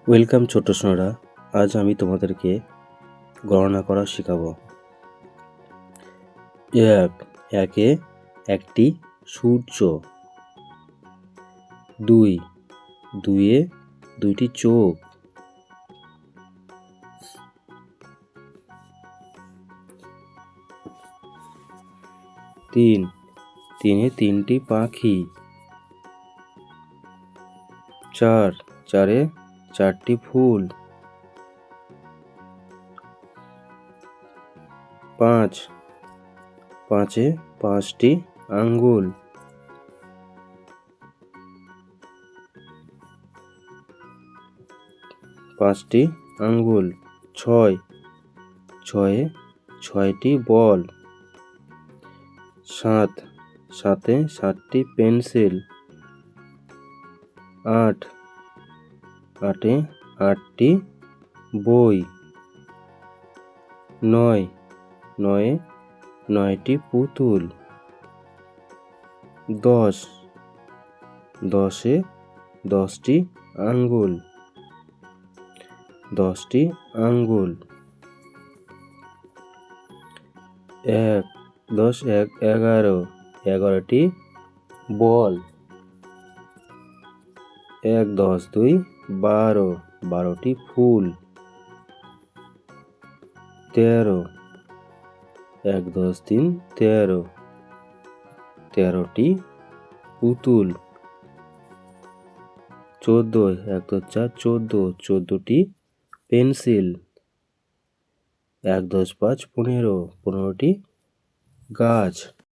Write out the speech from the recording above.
Welcome ছোট্ট সোনারা। আজ আমি তোমাদেরকে গণনা করা শেখাবো। একে একটি সূর্য। দুইয়ে দুইটি চোখ। তিনে তিনটি পাখি। চারে চারটি ফুল। পাঁচে পাঁচটি আঙ্গুল। ছয়ে ছয়টি বল। সাতে সাতটি পেন্সিল। আটে আটটি বই। নয়ে নয়টি পুতুল। দশে 10টি আঙ্গুল। 10টি আঙ্গুল। 11টি বল। 2 12টি ফুল। 13 13টি পুতুল। 14টি পেন্সিল। 15টি গাছ।